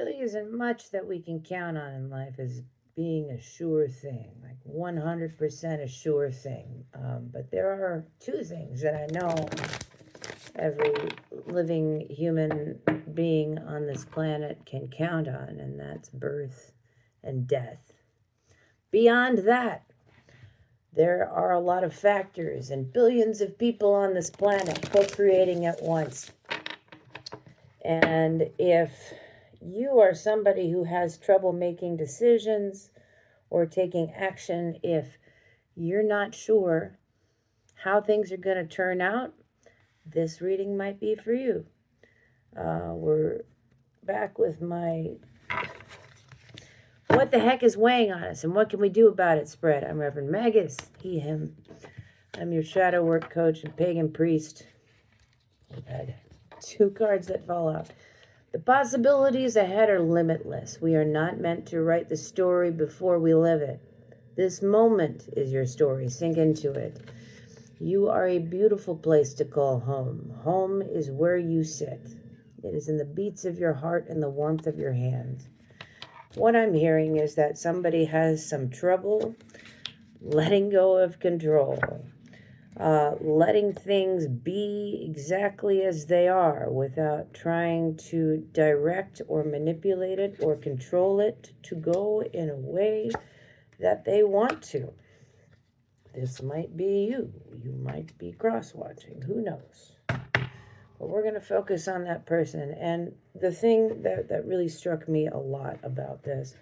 really isn't much that we can count on in life as being a sure thing, like 100% a sure thing. But there are two things that I know every living human being on this planet can count on, and that's birth and death. Beyond that, there are a lot of factors and billions of people on this planet co-creating at once. And if you are somebody who has trouble making decisions or taking action, if you're not sure how things are going to turn out, this reading might be for you. We're back with my What the Heck is Weighing on Us and What Can We Do About It spread. I'm Reverend Magus, he, him. I'm your shadow work coach and pagan priest. We've had 2 cards that fall out. The possibilities ahead are limitless. We are not meant to write the story before we live it. This moment is your story. Sink into it. You are a beautiful place to call home. Home is where you sit. It is in the beats of your heart and the warmth of your hands. What I'm hearing is that somebody has some trouble letting go of control. Letting things be exactly as they are without trying to direct or manipulate it or control it to go in a way that they want to. This might be you. You might be cross-watching. Who knows? But we're going to focus on that person. And the thing that really struck me a lot about this,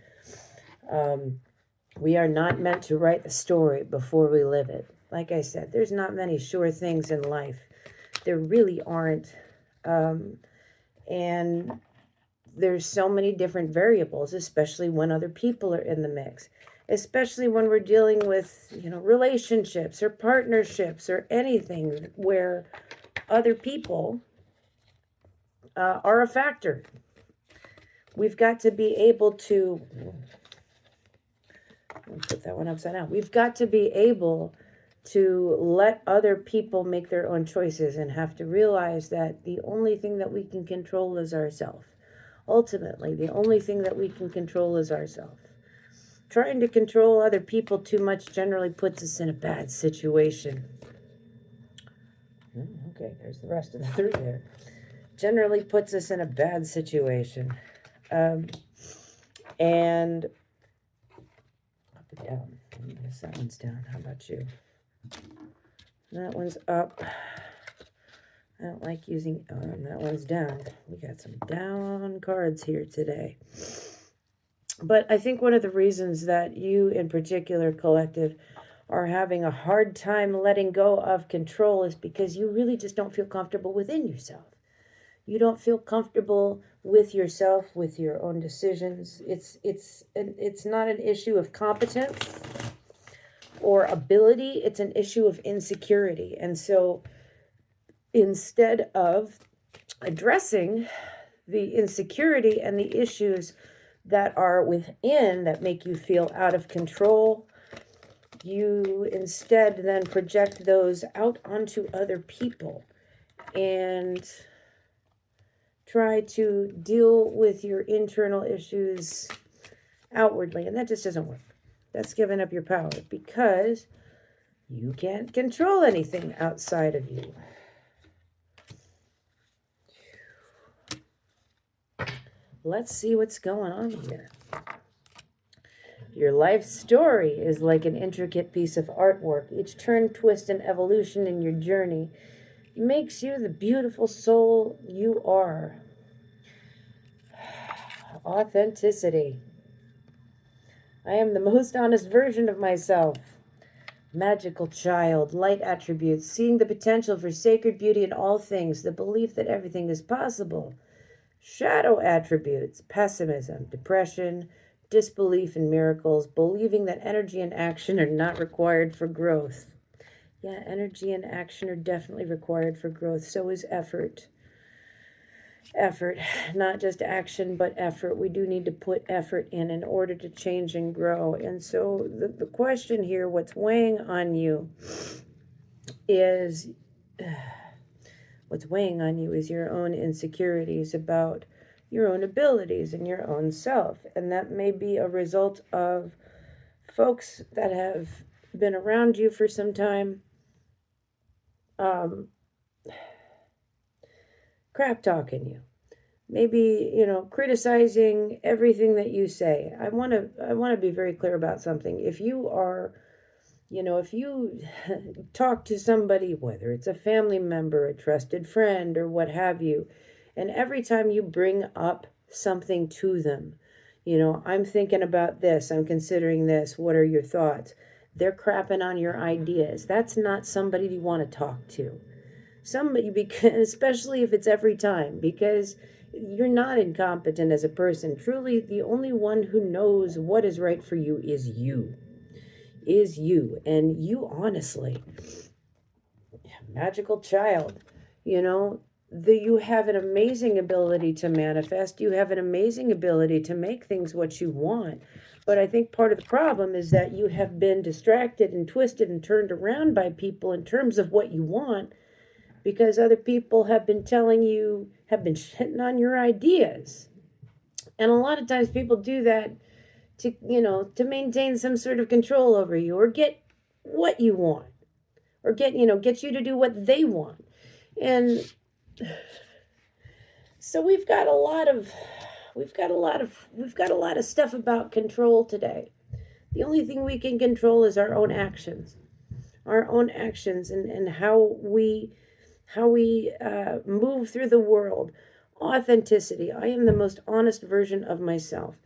we are not meant to write the story before we live it. Like I said, there's not many sure things in life. There really aren't. And there's so many different variables, especially when other people are in the mix. Especially when we're dealing with, relationships or partnerships or anything where other people are a factor. We've got to be able to... put that one upside down. We've got to be able to let other people make their own choices and have to realize that the only thing that we can control is ourselves. Ultimately, the only thing that we can control is ourselves. Trying to control other people too much generally puts us in a bad situation. Okay, there's the rest of the 3 there. Generally puts us in a bad situation. And up and down. I guess that one's down. How about you? That one's up. I don't like using... that one's down. We got some down cards here today. But I think one of the reasons that you in particular, collective, are having a hard time letting go of control is because you really just don't feel comfortable within yourself. You don't feel comfortable with yourself, with your own decisions. It's not an issue of competence or ability. It's an issue of insecurity. And so instead of addressing the insecurity and the issues that are within that make you feel out of control, you instead then project those out onto other people and try to deal with your internal issues outwardly. And that just doesn't work. That's giving up your power because you can't control anything outside of you. Let's see what's going on here. Your life story is like an intricate piece of artwork. Each turn, twist, and evolution in your journey makes you the beautiful soul you are. Authenticity. I am the most honest version of myself. Magical child, light attributes, seeing the potential for sacred beauty in all things, the belief that everything is possible. Shadow attributes, pessimism, depression, disbelief in miracles, believing that energy and action are not required for growth. Yeah, energy and action are definitely required for growth. So is effort. Effort, not just action, but effort. We do need to put effort in order to change and grow. And so the question here, what's weighing on you is your own insecurities about your own abilities and your own self. And that may be a result of folks that have been around you for some time, um, crap talking you. Maybe, criticizing everything that you say. I want to be very clear about something. If you are, if you talk to somebody, whether it's a family member, a trusted friend, or what have you, and every time you bring up something to them, I'm thinking about this, I'm considering this, what are your thoughts? They're crapping on your ideas. That's not somebody you want to talk to. Somebody, because especially if it's every time, because you're not incompetent as a person. Truly, the only one who knows what is right for you is you. And you, honestly, magical child, you know, you have an amazing ability to manifest. You have an amazing ability to make things what you want. But I think part of the problem is that you have been distracted and twisted and turned around by people in terms of what you want, because other people have been telling you, have been shitting on your ideas. And a lot of times people do that to, to maintain some sort of control over you, or get what you want, or get you to do what they want. And so we've got a lot of stuff about control today. The only thing we can control is our own actions, and how we move through the world. Authenticity. I am the most honest version of myself.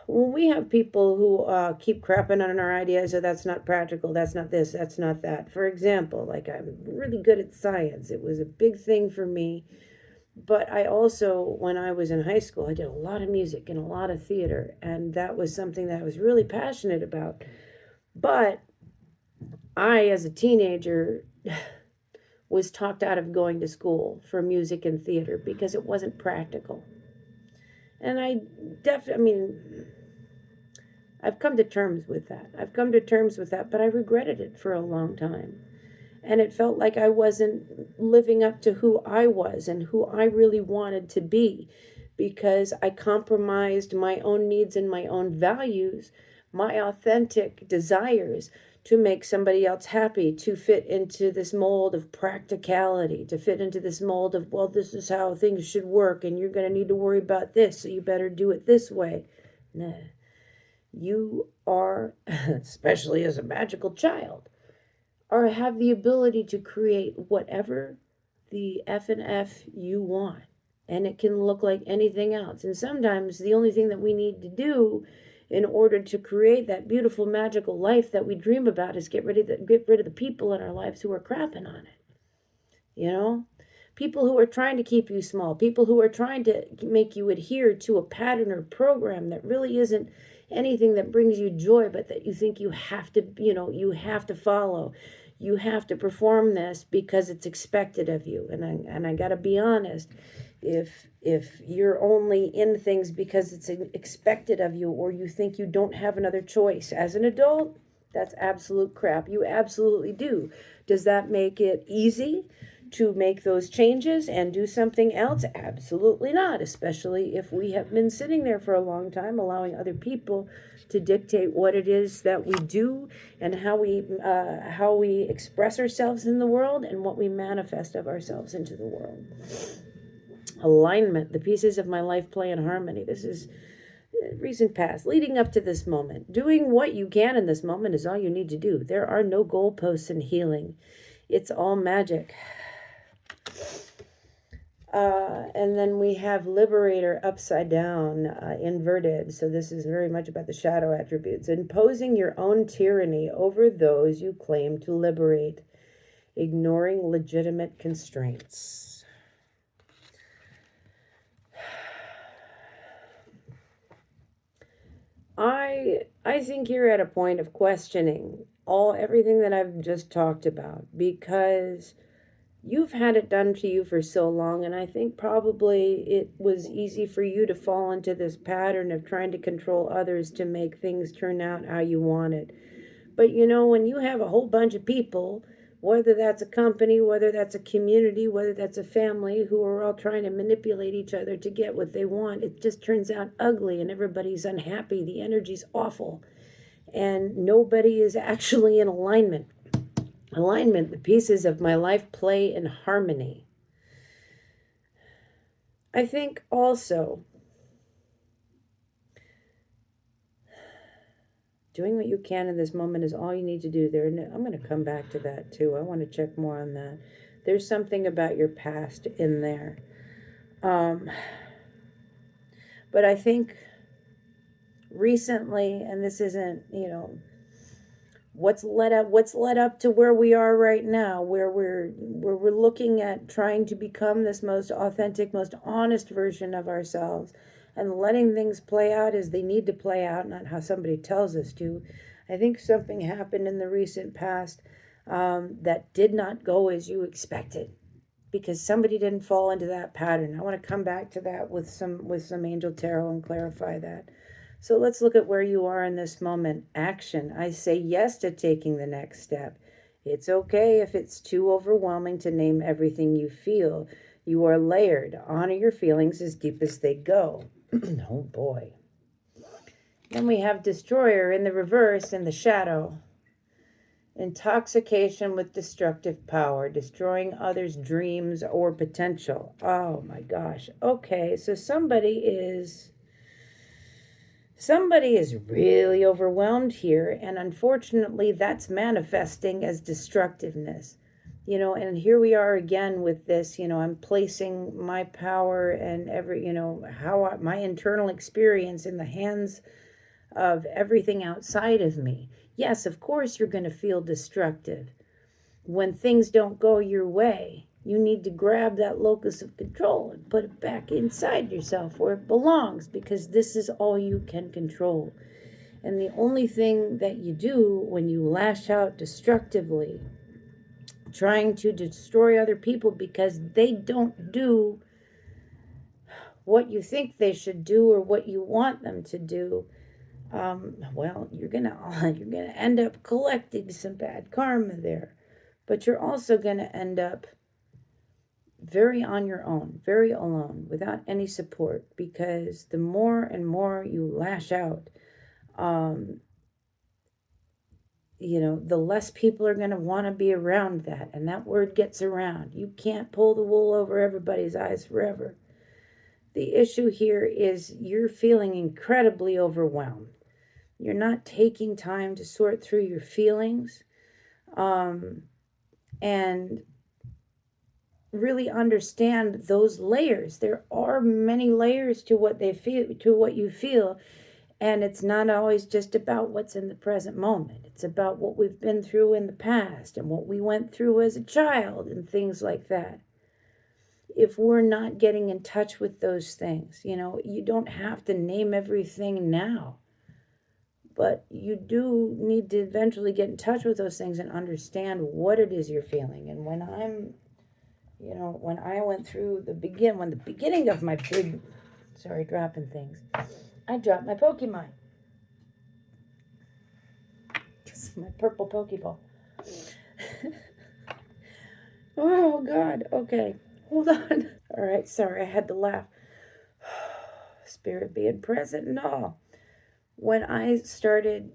When we have people who keep crapping on our ideas, so that's not practical, that's not this, that's not that. For example, like, I'm really good at science. It was a big thing for me. But I also, when I was in high school, I did a lot of music and a lot of theater. And that was something that I was really passionate about. But I, as a teenager, was talked out of going to school for music and theater because it wasn't practical. And I mean, I've come to terms with that. But I regretted it for a long time. And it felt like I wasn't living up to who I was and who I really wanted to be, because I compromised my own needs and my own values, my authentic desires, to make somebody else happy, to fit into this mold of practicality, to fit into this mold of, well, this is how things should work, and you're going to need to worry about this, so you better do it this way. Nah. You are, especially as a magical child, or have the ability to create whatever the F and F you want. And it can look like anything else. And sometimes the only thing that we need to do in order to create that beautiful, magical life that we dream about is get rid of the people in our lives who are crapping on it. You know? People who are trying to keep you small, people who are trying to make you adhere to a pattern or program that really isn't anything that brings you joy, but that you think you have to, follow. You have to perform this because it's expected of you. And I got to be honest, if you're only in things because it's expected of you, or you think you don't have another choice as an adult, that's absolute crap. You absolutely do. Does that make it easy to make those changes and do something else? Absolutely not, especially if we have been sitting there for a long time, allowing other people to dictate what it is that we do, and how we express ourselves in the world, and what we manifest of ourselves into the world. Alignment. The pieces of my life play in harmony. This is recent past, leading up to this moment. Doing what you can in this moment is all you need to do. There are no goalposts in healing. It's all magic. And then we have Liberator upside down, inverted. So this is very much about the shadow attributes. Imposing your own tyranny over those you claim to liberate. Ignoring legitimate constraints. I think you're at a point of questioning everything that I've just talked about, because you've had it done to you for so long, and I think probably it was easy for you to fall into this pattern of trying to control others to make things turn out how you wanted. But when you have a whole bunch of people whether that's a company, whether that's a community, whether that's a family who are all trying to manipulate each other to get what they want. It just turns out ugly and everybody's unhappy. The energy's awful and nobody is actually in alignment. Alignment, the pieces of my life play in harmony. I think also doing what you can in this moment is all you need to do there. I'm going to come back to that too. I want to check more on that. There's something about your past in there. But I think recently, and this isn't, what's led up to where we are right now, where we're looking at trying to become this most authentic, most honest version of ourselves and letting things play out as they need to play out, not how somebody tells us to. I think something happened in the recent past that did not go as you expected because somebody didn't fall into that pattern. I want to come back to that with some angel tarot and clarify that. So let's look at where you are in this moment. Action. I say yes to taking the next step. It's okay if it's too overwhelming to name everything you feel. You are layered. Honor your feelings as deep as they go. Oh boy. Then we have Destroyer in the reverse in the shadow. Intoxication with destructive power, destroying others' dreams or potential. Oh my gosh. Okay, so somebody is really overwhelmed here, and unfortunately that's manifesting as destructiveness. And here we are again with this, I'm placing my power and my internal experience in the hands of everything outside of me. Yes, of course you're going to feel destructive. When things don't go your way, you need to grab that locus of control and put it back inside yourself where it belongs, because this is all you can control. And the only thing that you do when you lash out destructively, trying to destroy other people because they don't do what you think they should do or what you want them to do, well, you're gonna end up collecting some bad karma there. But you're also gonna end up very on your own, very alone, without any support, because the more and more you lash out, the less people are going to want to be around that, and that word gets around. You can't pull the wool over everybody's eyes forever. The issue here is you're feeling incredibly overwhelmed. You're not taking time to sort through your feelings, and really understand those layers. There are many layers to what you feel, and it's not always just about what's in the present moment. It's about what we've been through in the past and what we went through as a child and things like that. If we're not getting in touch with those things, you don't have to name everything now, but you do need to eventually get in touch with those things and understand what it is you're feeling. And when I went through the beginning of my big, sorry, dropping things, I dropped my Pokemon. Just my purple Pokeball. Oh, God. Okay. Hold on. All right. Sorry, I had to laugh. Spirit being present and all. When I started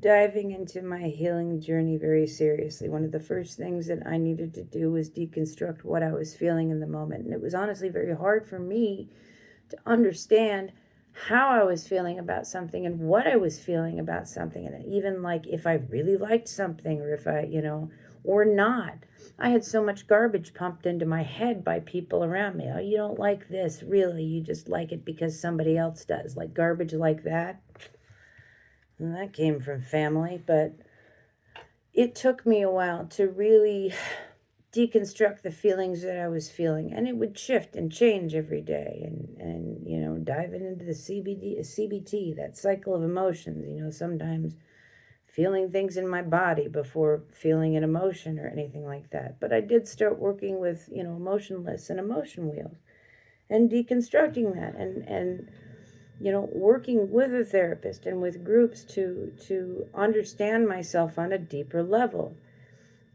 diving into my healing journey very seriously, one of the first things that I needed to do was deconstruct what I was feeling in the moment. And it was honestly very hard for me to understand how I was feeling about something and what I was feeling about something. And even like if I really liked something or if I, or not. I had so much garbage pumped into my head by people around me. Oh, you don't like this, really. You just like it because somebody else does. Like garbage like that. And that came from family, but it took me a while to really deconstruct the feelings that I was feeling, and it would shift and change every day, and diving into the CBT, that cycle of emotions, sometimes feeling things in my body before feeling an emotion or anything like that. But I did start working with, emotionless and emotion wheels and deconstructing that and working with a therapist and with groups to understand myself on a deeper level.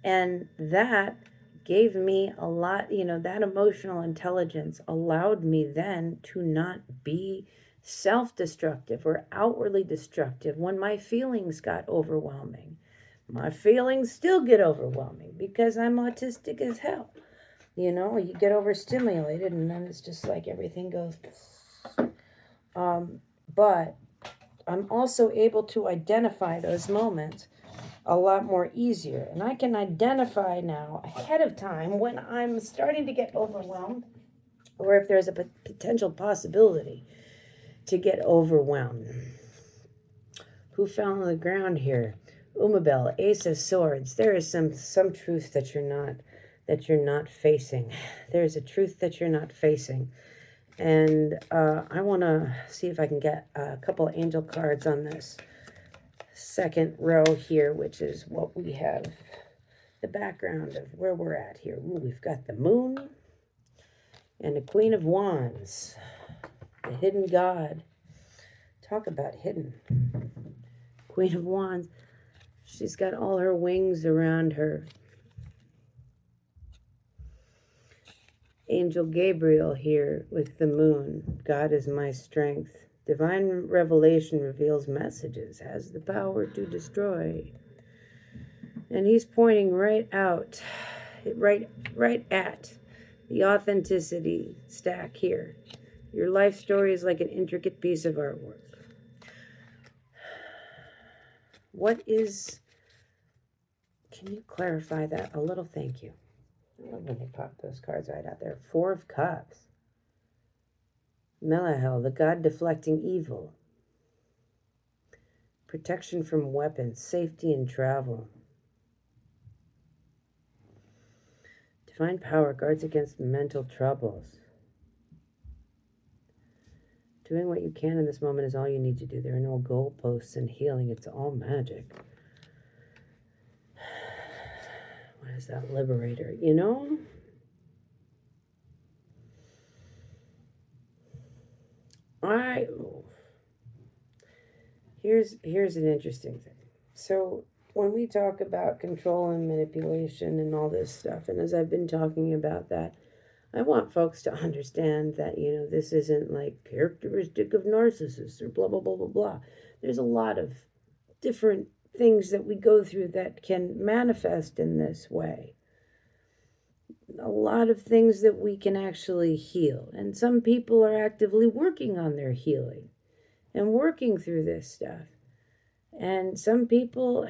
And that gave me a lot, that emotional intelligence allowed me then to not be self-destructive or outwardly destructive when my feelings got overwhelming. My feelings still get overwhelming because I'm autistic as hell. You get overstimulated and then it's just like everything goes. But I'm also able to identify those moments a lot more easier. And I can identify now ahead of time when I'm starting to get overwhelmed or if there's a potential possibility to get overwhelmed. Who fell on the ground here? Umabel, Ace of Swords. There is some truth that you're not facing. There's a truth that you're not facing. And I want to see if I can get a couple of angel cards on this second row here, which is what we have, the background of where we're at here. Ooh, we've got the moon and the Queen of Wands, the hidden god. Talk about hidden. Queen of Wands. She's got all her wings around her. Angel Gabriel here with the moon. God is my strength. Divine revelation reveals messages, has the power to destroy. And he's pointing right out, right at the authenticity stack here. Your life story is like an intricate piece of artwork. Can you clarify that a little? Thank you. I love when they pop those cards right out there. Four of Cups. Melahel, the god deflecting evil. Protection from weapons, safety and travel. Divine power guards against mental troubles. Doing what you can in this moment is all you need to do. There are no goalposts in healing. It's all magic. What is that? Liberator, Here's an interesting thing. So when we talk about control and manipulation and all this stuff, and as I've been talking about that, I want folks to understand that, this isn't like characteristic of narcissists or blah, blah, blah, blah, blah. There's a lot of different things that we go through that can manifest in this way. A lot of things that we can actually heal. And some people are actively working on their healing and working through this stuff. And some people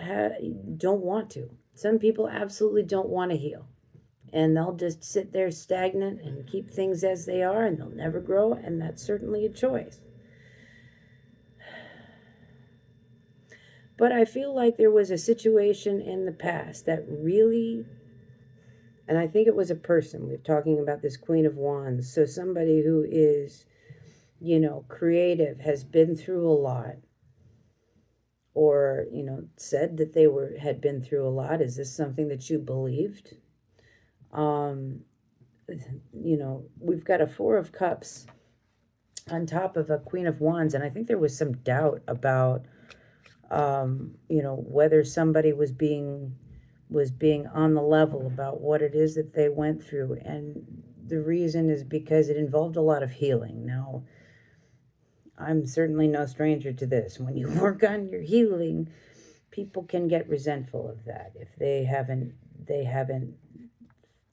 don't want to. Some people absolutely don't want to heal. And they'll just sit there stagnant and keep things as they are, and they'll never grow, and that's certainly a choice. But I feel like there was a situation in the past that really, and I think it was a person. We're talking about this Queen of Wands. So somebody who is, creative, has been through a lot, or, said that they had been through a lot. Is this something that you believed? We've got a Four of Cups on top of a Queen of Wands, and I think there was some doubt about, whether somebody was being on the level about what it is that they went through, and the reason is because it involved a lot of healing. Now, I'm certainly no stranger to this. When you work on your healing, people can get resentful of that if they haven't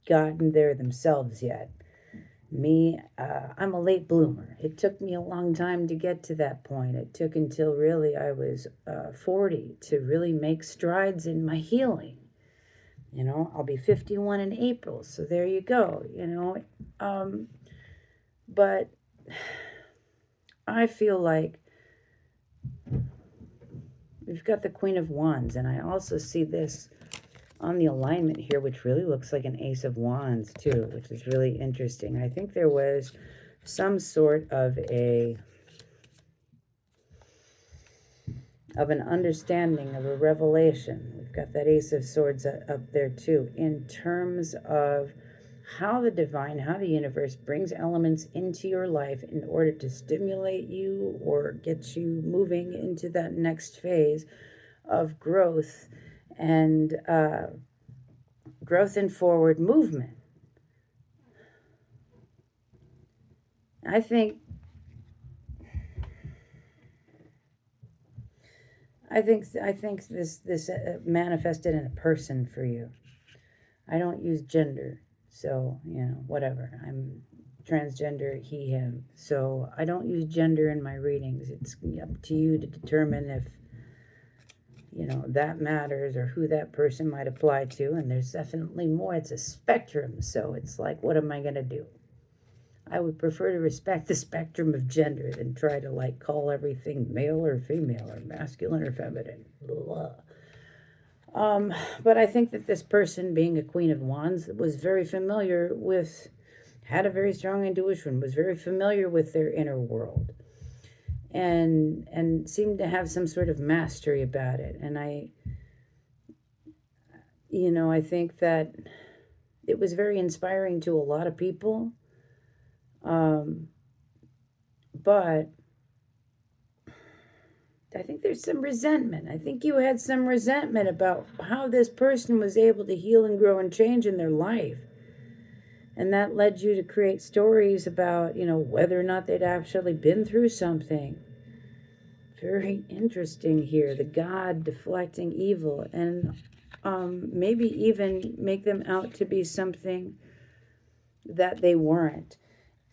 gotten there themselves yet. Me, I'm a late bloomer. It took me a long time to get to that point. It took until really I was 40 to really make strides in my healing. I'll be 51 in April, so there you go, but I feel like we've got the Queen of Wands, and I also see this on the alignment here, which really looks like an Ace of Wands too, which is really interesting. I think there was some sort of an understanding, of a revelation. We've got that Ace of Swords up there too, in terms of how the divine, how the universe brings elements into your life in order to stimulate you or get you moving into that next phase of growth and growth and forward movement. I think this manifested in a person for you. I don't use gender, so whatever. I'm transgender, he, him. So I don't use gender in my readings. It's up to you to determine if that matters or who that person might apply to. And there's definitely more. It's a spectrum, so it's like, what am I gonna do? I would prefer to respect the spectrum of gender than try to call everything male or female or masculine or feminine. Blah. But I think that this person, being a Queen of Wands, was very familiar with, had a very strong intuition, was very familiar with their inner world, and seemed to have some sort of mastery about it. And I think that it was very inspiring to a lot of people. But I think there's some resentment. I think you had some resentment about how this person was able to heal and grow and change in their life. And that led you to create stories about, whether or not they'd actually been through something. Very interesting here. The God deflecting evil, and maybe even make them out to be something that they weren't.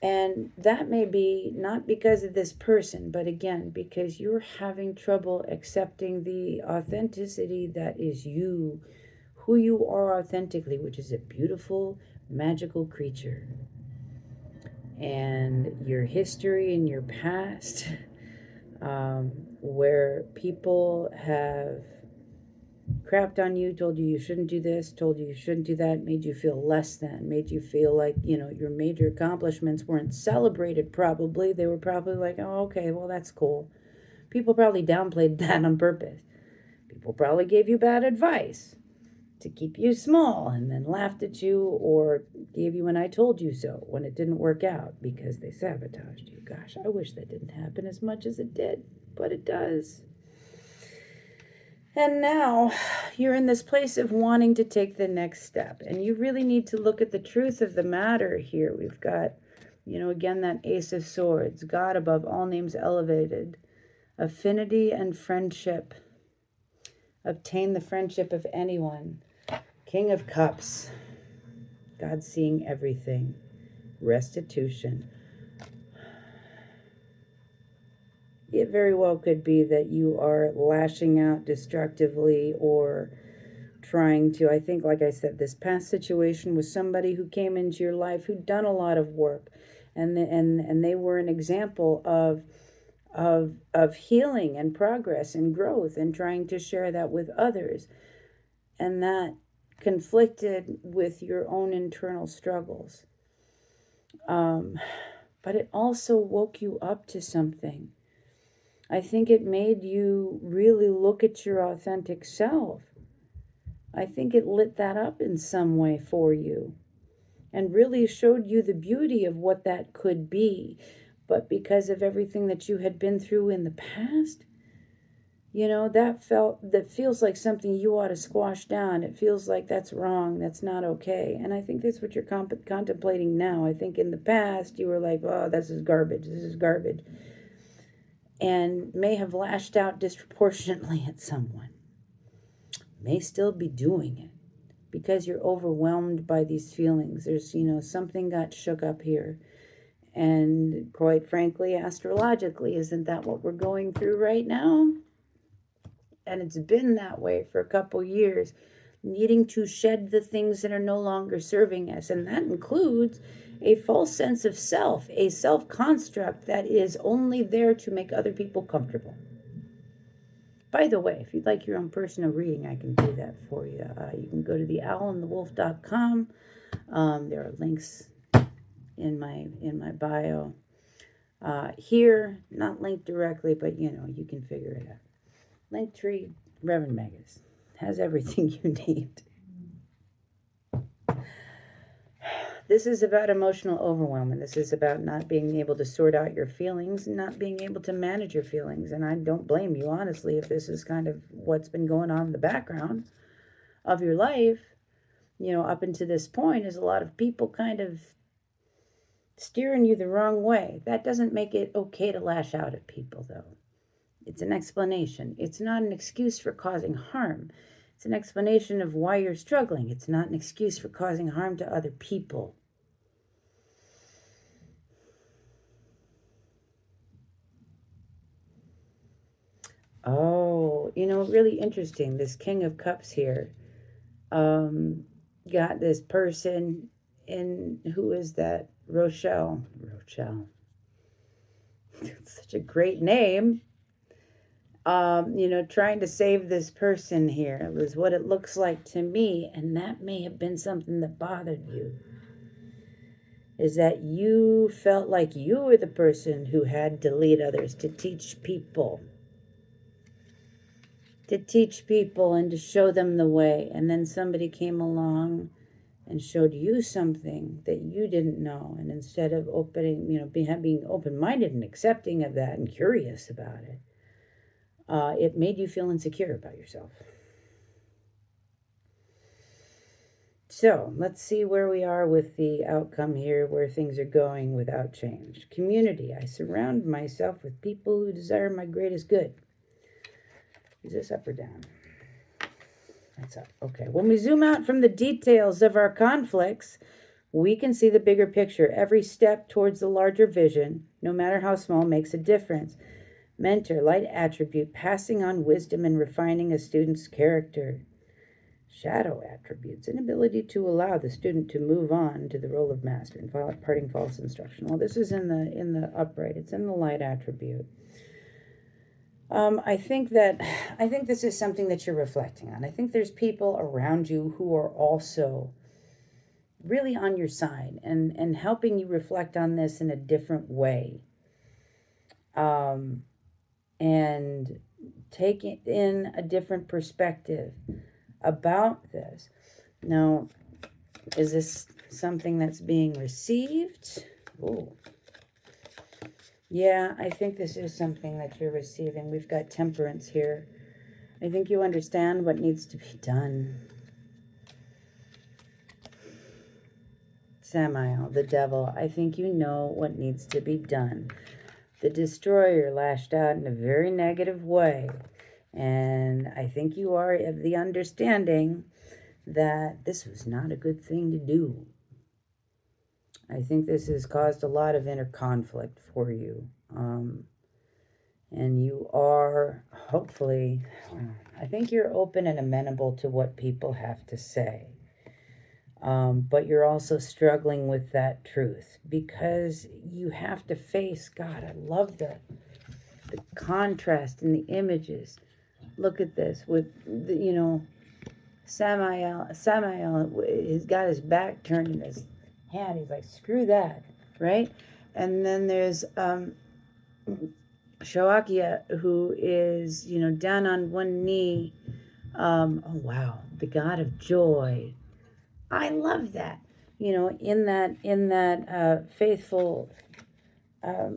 And that may be not because of this person, but again, because you're having trouble accepting the authenticity that is you, who you are authentically, which is a beautiful, magical creature. And your history and your past, where people have crapped on you, told you shouldn't do this, told you shouldn't do that, made you feel less than, made you feel like, your major accomplishments weren't celebrated probably. They were probably like, oh, okay, well, that's cool. People probably downplayed that on purpose. People probably gave you bad advice to keep you small and then laughed at you or gave you an I told you so when it didn't work out because they sabotaged you. Gosh, I wish that didn't happen as much as it did, but it does. And now you're in this place of wanting to take the next step. And you really need to look at the truth of the matter here. We've got, again, that Ace of Swords, God above all names elevated, affinity and friendship. Obtain the friendship of anyone. King of Cups, God seeing everything. Restitution. It very well could be that you are lashing out destructively or trying to, I think, like I said, this past situation was somebody who came into your life who'd done a lot of work, and they were an example of healing and progress and growth and trying to share that with others, and that conflicted with your own internal struggles. But it also woke you up to something. I think it made you really look at your authentic self. I think it lit that up in some way for you and really showed you the beauty of what that could be. But because of everything that you had been through in the past, that feels like something you ought to squash down. It feels like that's wrong. That's not okay. And I think that's what you're contemplating now. I think in the past you were like, oh, this is garbage. This is garbage. And may have lashed out disproportionately at someone. May still be doing it because you're overwhelmed by these feelings. There's, something got shook up here. And quite frankly, astrologically, isn't that what we're going through right now? And it's been that way for a couple years, needing to shed the things that are no longer serving us. And that includes a false sense of self, a self-construct that is only there to make other people comfortable. By the way, if you'd like your own personal reading, I can do that for you. You can go to theowlandthewolf.com. There are links in my bio. Here, not linked directly, but you can figure it out. Linktree, Reverend Megas has everything you need. This is about emotional overwhelm, and this is about not being able to sort out your feelings, not being able to manage your feelings. And I don't blame you, honestly, if this is kind of what's been going on in the background of your life. up until this point is a lot of people kind of steering you the wrong way. That doesn't make it okay to lash out at people, though. It's an explanation. It's not an excuse for causing harm. It's an explanation of why you're struggling. It's not an excuse for causing harm to other people. Oh, really interesting. This King of Cups here. Got this person in, who is that? Rochelle. It's such a great name. Trying to save this person here was what it looks like to me, and that may have been something that bothered you. Is that you felt like you were the person who had to lead others, to teach people and to show them the way, and then somebody came along and showed you something that you didn't know, and instead of being open-minded and accepting of that and curious about it, it made you feel insecure about yourself. So let's see where we are with the outcome here, where things are going without change. Community. I surround myself with people who desire my greatest good. Is this up or down? That's up. Okay. When we zoom out from the details of our conflicts, we can see the bigger picture. Every step towards the larger vision, no matter how small, makes a difference. Mentor, light attribute, passing on wisdom and refining a student's character. Shadow attributes, inability to allow the student to move on to the role of master, imparting false instruction. Well, this is in the upright. It's in the light attribute. I think this is something that you're reflecting on. I think there's people around you who are also really on your side and helping you reflect on this in a different way. And take in a different perspective about this. Now, is this something that's being received? Oh, yeah, I think this is something that you're receiving. We've got temperance here. I think you understand what needs to be done. Samael, the devil, I think you know what needs to be done. The destroyer lashed out in a very negative way. And I think you are of the understanding that this was not a good thing to do. I think this has caused a lot of inner conflict for you. And you are, hopefully, I think you're open and amenable to what people have to say. But you're also struggling with that truth because you have to face, God, I love the contrast in the images. Look at this with, Samael has got his back turned in his hand. He's like, screw that, right? And then there's Shoakia, who is, down on one knee. Oh, wow. The God of joy. I love that. In that faithful, I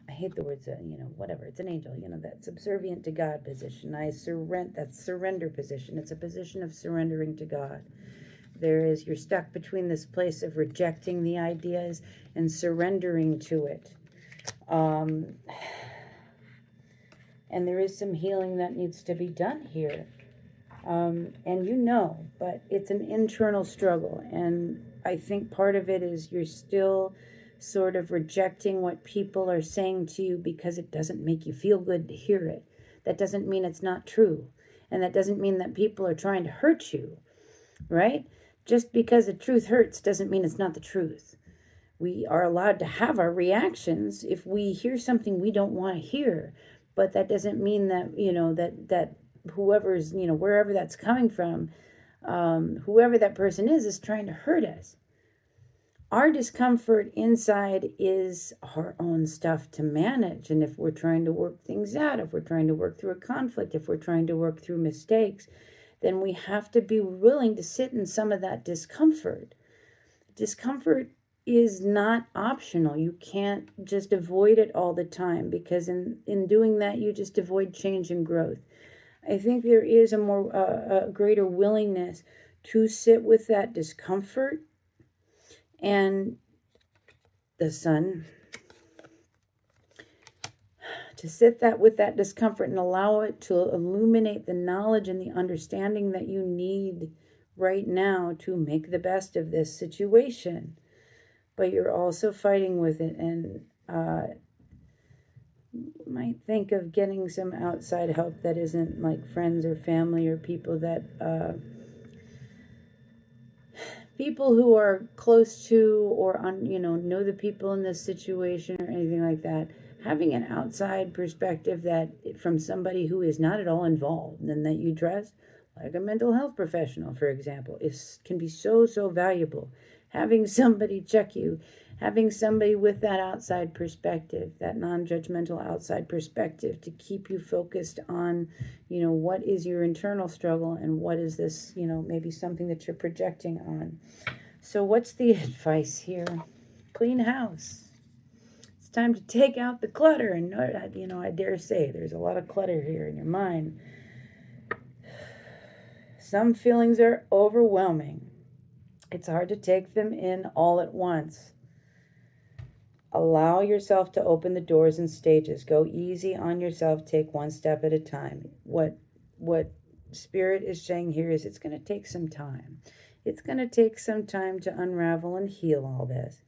hate the words, whatever. It's an angel, that subservient to God position. That surrender position. It's a position of surrendering to God. You're stuck between this place of rejecting the ideas and surrendering to it. And there is some healing that needs to be done here. And but it's an internal struggle. And I think part of it is you're still sort of rejecting what people are saying to you because it doesn't make you feel good to hear it. That doesn't mean it's not true. And that doesn't mean that people are trying to hurt you, right? Just because the truth hurts doesn't mean it's not the truth. We are allowed to have our reactions if we hear something we don't want to hear. But that doesn't mean that, that whoever's, wherever that's coming from, whoever that person is trying to hurt us. Our discomfort inside is our own stuff to manage. And if we're trying to work things out, if we're trying to work through a conflict, if we're trying to work through mistakes, then we have to be willing to sit in some of that discomfort. Discomfort is not optional. You can't just avoid it all the time, because in doing that, you just avoid change and growth. I think there is a more a greater willingness to sit with that discomfort and the sun, to sit that with that discomfort and allow it to illuminate the knowledge and the understanding that you need right now to make the best of this situation. But you're also fighting with it, and you might think of getting some outside help that isn't like friends or family or people who are close to or on, know the people in this situation or anything like that. Having an outside perspective that from somebody who is not at all involved and that you trust, like a mental health professional, for example, is can be so valuable. Having somebody check you, having somebody with that outside perspective, that non-judgmental outside perspective, to keep you focused on, what is your internal struggle and what is this, maybe something that you're projecting on. So what's the advice here? Clean house. It's time to take out the clutter. And, I dare say there's a lot of clutter here in your mind. Some feelings are overwhelming. It's hard to take them in all at once. Allow yourself to open the doors in stages. Go easy on yourself. Take one step at a time. What Spirit is saying here is it's going to take some time. It's going to take some time to unravel and heal all this.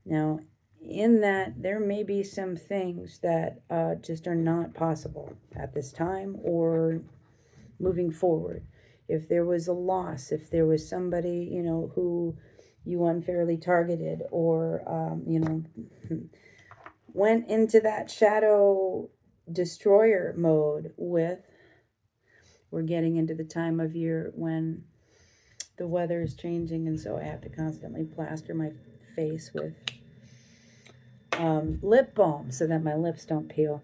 Now, in that, there may be some things that just are not possible at this time or moving forward. If there was a loss, if there was somebody, who you unfairly targeted or, went into that shadow destroyer mode with, we're getting into the time of year when the weather is changing, and so I have to constantly plaster my face with lip balm so that my lips don't peel.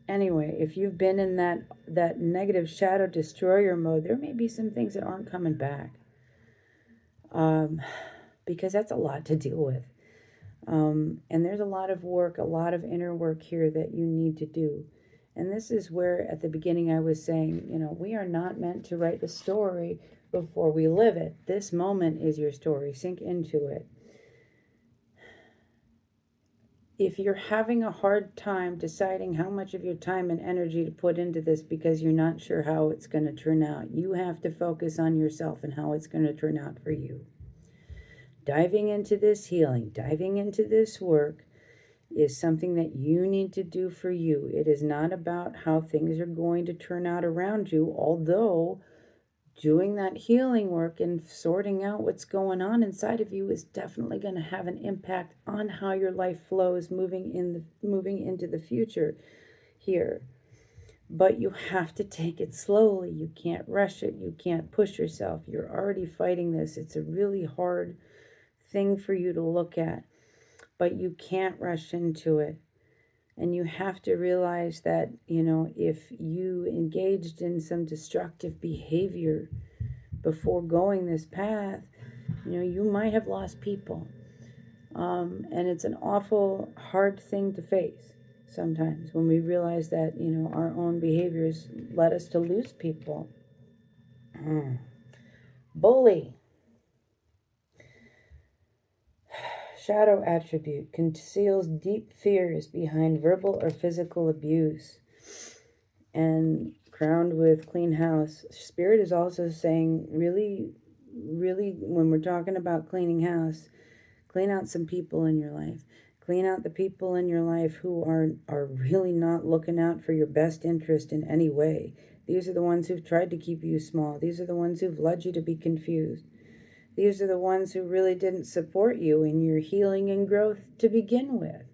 Anyway, if you've been in that negative shadow destroyer mode, there may be some things that aren't coming back, because that's a lot to deal with. And there's a lot of work, a lot of inner work here that you need to do. And this is where at the beginning I was saying, we are not meant to write the story before we live it. This moment is your story. Sink into it. If you're having a hard time deciding how much of your time and energy to put into this because you're not sure how it's going to turn out, you have to focus on yourself and how it's going to turn out for you. Diving into this healing, diving into this work is something that you need to do for you. It is not about how things are going to turn out around you, although doing that healing work and sorting out what's going on inside of you is definitely going to have an impact on how your life flows moving into the future here. But you have to take it slowly. You can't rush it. You can't push yourself. You're already fighting this. It's a really hard thing for you to look at, but you can't rush into it. And you have to realize that, if you engaged in some destructive behavior before going this path, you might have lost people. And it's an awful hard thing to face sometimes when we realize that, our own behaviors led us to lose people. Bully. Shadow attribute conceals deep fears behind verbal or physical abuse. And crowned with clean house, Spirit is also saying, really, really, when we're talking about cleaning house, clean out some people in your life. Clean out the people in your life who are really not looking out for your best interest in any way. These are the ones who've tried to keep you small. These are the ones who've led you to be confused. These are the ones who really didn't support you in your healing and growth to begin with.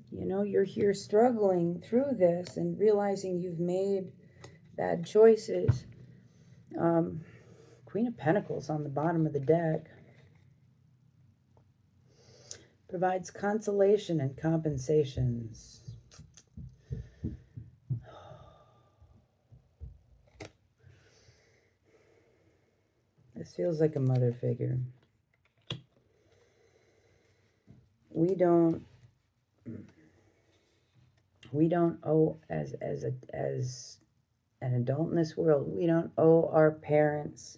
You're here struggling through this and realizing you've made bad choices. Queen of Pentacles on the bottom of the deck provides consolation and compensations. This feels like a mother figure. We don't owe as an adult in this world. We don't owe our parents,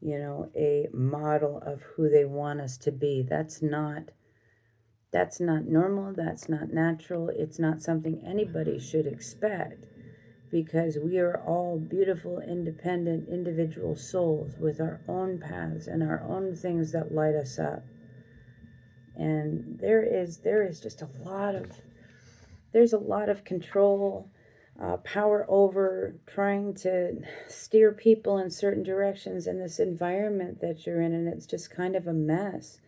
a model of who they want us to be. That's not normal. That's not natural. It's not something anybody should expect, because we are all beautiful, independent, individual souls with our own paths and our own things that light us up. And there is just there's a lot of control, power over trying to steer people in certain directions in this environment that you're in, and it's just kind of a mess.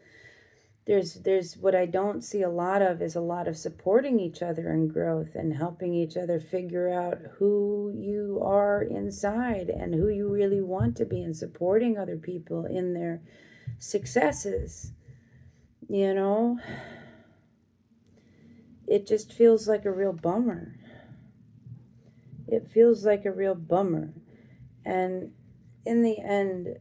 There's what I don't see a lot of is a lot of supporting each other in growth and helping each other figure out who you are inside and who you really want to be, and supporting other people in their successes. It just feels like a real bummer. It feels like a real bummer. And in the end,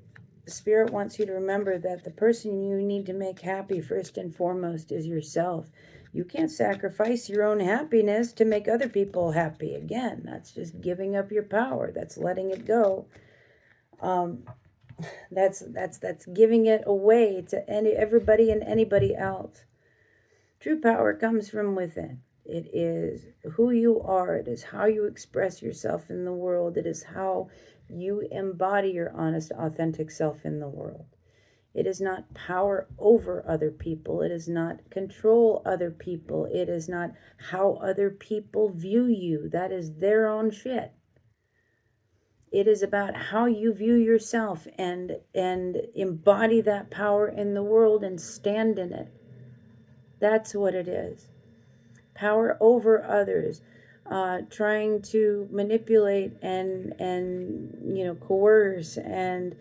Spirit wants you to remember that the person you need to make happy first and foremost is yourself. You can't sacrifice your own happiness to make other people happy. Again, that's just giving up your power. That's letting it go. That's giving it away to everybody and anybody else. True power comes from within. It is who you are. It is how you express yourself in the world. It is how you embody your honest, authentic self in the world. It is not power over other people. It is not control other people. It is not how other people view you. That is their own shit. It is about how you view yourself and embody that power in the world and stand in it. That's what it is. Power over others, trying to manipulate and coerce and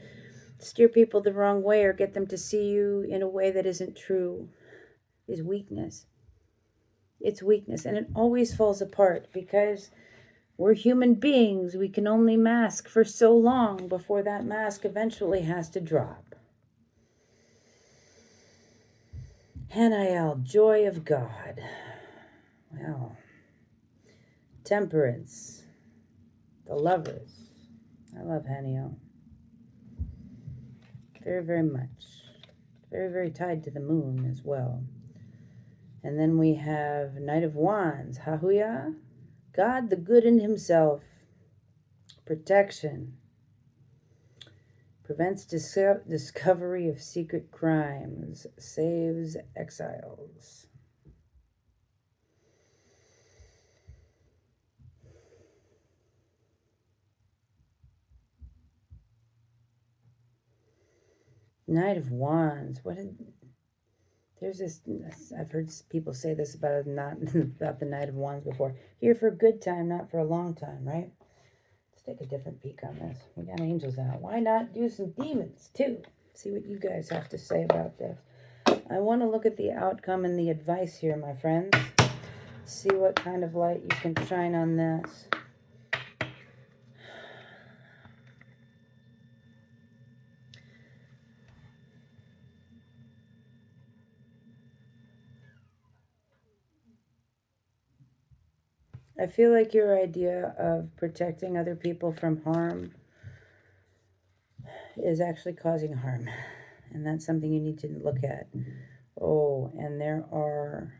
steer people the wrong way or get them to see you in a way that isn't true is weakness. It's weakness, and it always falls apart because we're human beings. We can only mask for so long before that mask eventually has to drop. Hanael, joy of God. Well, temperance, the lovers. I love Haniel. Very, very much. Very, very tied to the moon as well. And then we have Knight of Wands, Hahuya, God the good in himself. Protection. Prevents discovery of secret crimes. Saves exiles. Knight of Wands. There's this, I've heard people say this about about the Knight of Wands before. Here for a good time, not for a long time, right? Let's take a different peek on this. We got angels out. Why not do some demons too? See what you guys have to say about this. I want to look at the outcome and the advice here, my friends. See what kind of light you can shine on this. I feel like your idea of protecting other people from harm is actually causing harm. And that's something you need to look at. Oh, and there are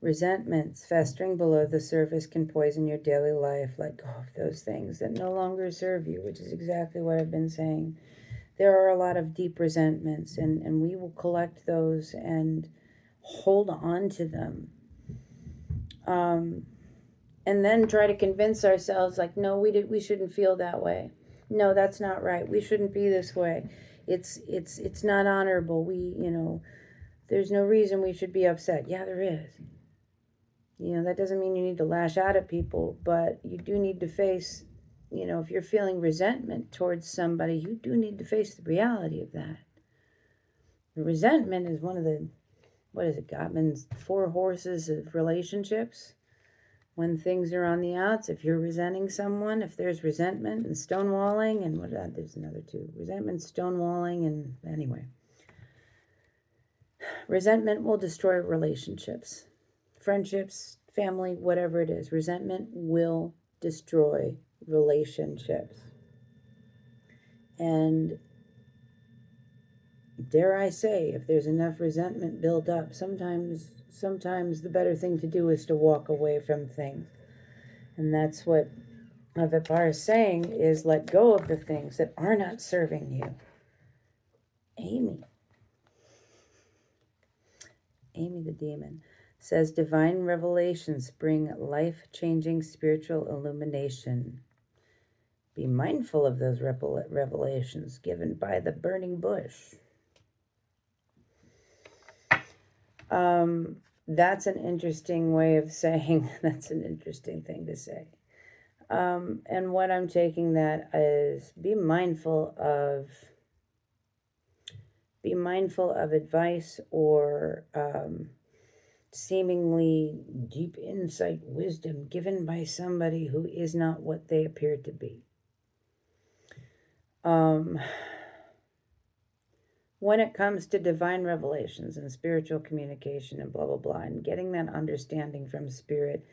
resentments festering below the surface can poison your daily life. Let go of those things that no longer serve you, which is exactly what I've been saying. There are a lot of deep resentments, and we will collect those and hold on to them. And then try to convince ourselves, like, no, we shouldn't feel that way. No, that's not right. We shouldn't be this way. It's not honorable. There's no reason we should be upset. Yeah, there is. That doesn't mean you need to lash out at people, but you do need to face, if you're feeling resentment towards somebody, you do need to face the reality of that. The resentment is one of the, what is it, Gottman's 4 horses of relationships. When things are on the outs, if you're resenting someone, if there's resentment and stonewalling, and there's another 2, resentment, stonewalling, and anyway. Resentment will destroy relationships, friendships, family, whatever it is. Resentment will destroy relationships. And dare I say, if there's enough resentment built up, sometimes the better thing to do is to walk away from things. And that's what Avipar is saying, is let go of the things that are not serving you. Amy the demon says, divine revelations bring life-changing spiritual illumination. Be mindful of those revelations given by the burning bush. That's an interesting way of saying, that's an interesting thing to say. And what I'm taking that is be mindful of advice or seemingly deep insight, wisdom given by somebody who is not what they appear to be. When it comes to divine revelations and spiritual communication and blah, blah, blah, and getting that understanding from spirit,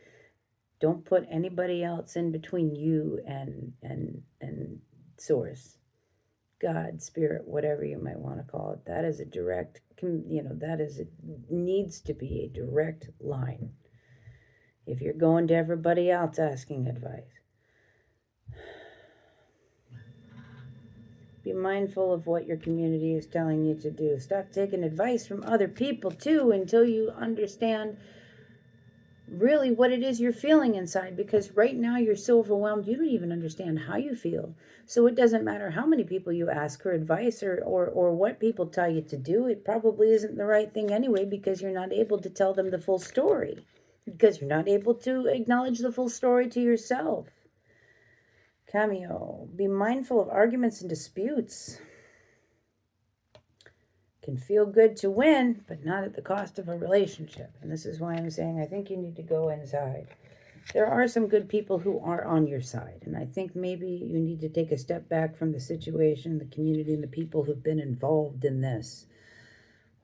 don't put anybody else in between you and source, God, spirit, whatever you might want to call it. That is a direct, needs to be a direct line. If you're going to everybody else asking advice, be mindful of what your community is telling you to do. Stop taking advice from other people too until you understand really what it is you're feeling inside, because right now you're so overwhelmed you don't even understand how you feel. So it doesn't matter how many people you ask for advice or what people tell you to do. It probably isn't the right thing anyway, because you're not able to tell them the full story, because you're not able to acknowledge the full story to yourself. Cameo, be mindful of arguments and disputes. Can feel good to win, but not at the cost of a relationship. And this is why I'm saying I think you need to go inside. There are some good people who are on your side, and I think maybe you need to take a step back from the situation, the community, and the people who've been involved in this.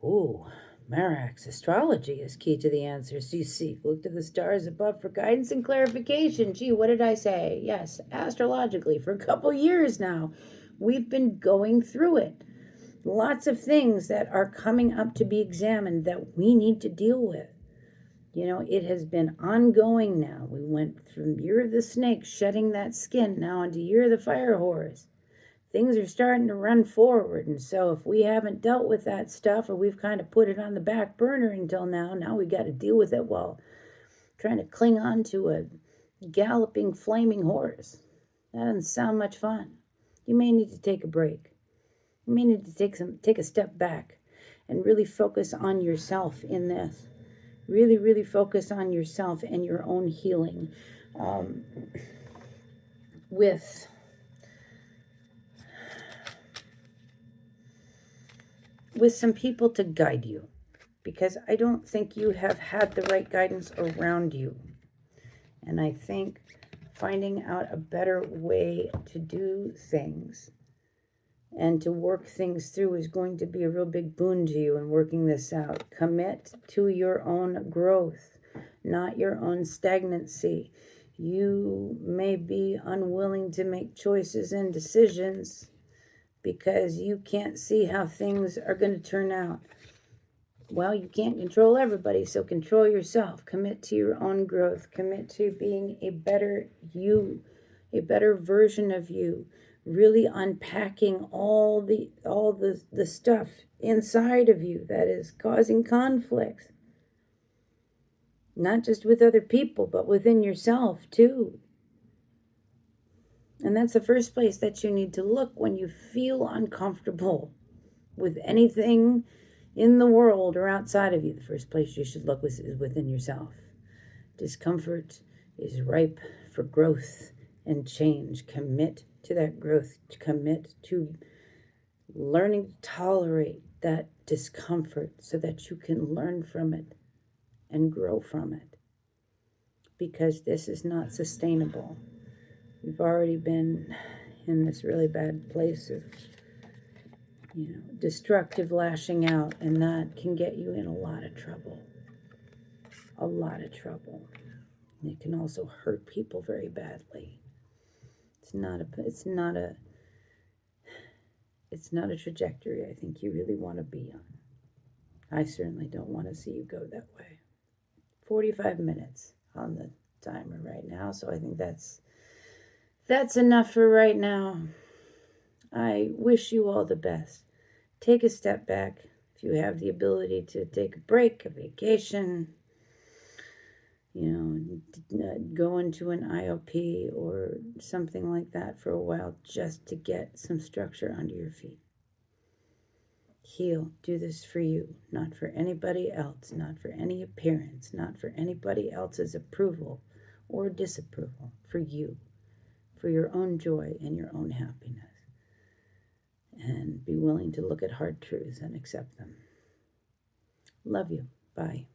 Ooh, Marax, astrology is key to the answers you seek. Look to the stars above for guidance and clarification. Gee, what did I say? Yes, astrologically, for a couple years now, we've been going through it. Lots of things that are coming up to be examined that we need to deal with. You know, it has been ongoing now. We went from year of the snake, shedding that skin, now into year of the fire horse. Things are starting to run forward. And so if we haven't dealt with that stuff, or we've kind of put it on the back burner until now we got to deal with it while trying to cling on to a galloping, flaming horse. That doesn't sound much fun. You may need to take a break. You may need to take a step back and really focus on yourself in this. Really, really focus on yourself and your own healing, with some people to guide you, because I don't think you have had the right guidance around you. And I think finding out a better way to do things and to work things through is going to be a real big boon to you in working this out. Commit to your own growth, not your own stagnancy. You may be unwilling to make choices and decisions because you can't see how things are going to turn out. Well, you can't control everybody, so control yourself. Commit to your own growth. Commit to being a better you, a better version of you. Really unpacking all the stuff inside of you that is causing conflicts. Not just with other people, but within yourself too. And that's the first place that you need to look when you feel uncomfortable with anything in the world or outside of you. The first place you should look is within yourself. Discomfort is ripe for growth and change. Commit to that growth. Commit to learning to tolerate that discomfort so that you can learn from it and grow from it. Because this is not sustainable. We've already been in this really bad place of, destructive lashing out, and that can get you in a lot of trouble. A lot of trouble. And it can also hurt people very badly. It's not a trajectory I think you really want to be on. I certainly don't want to see you go that way. 45 minutes on the timer right now, so I think that's enough for right now. I wish you all the best. Take a step back. If you have the ability to take a break, a vacation, go into an IOP or something like that for a while just to get some structure under your feet. Heal. Do this for you, not for anybody else, not for any appearance, not for anybody else's approval or disapproval. For you, for your own joy and your own happiness. And be willing to look at hard truths and accept them. Love you. Bye.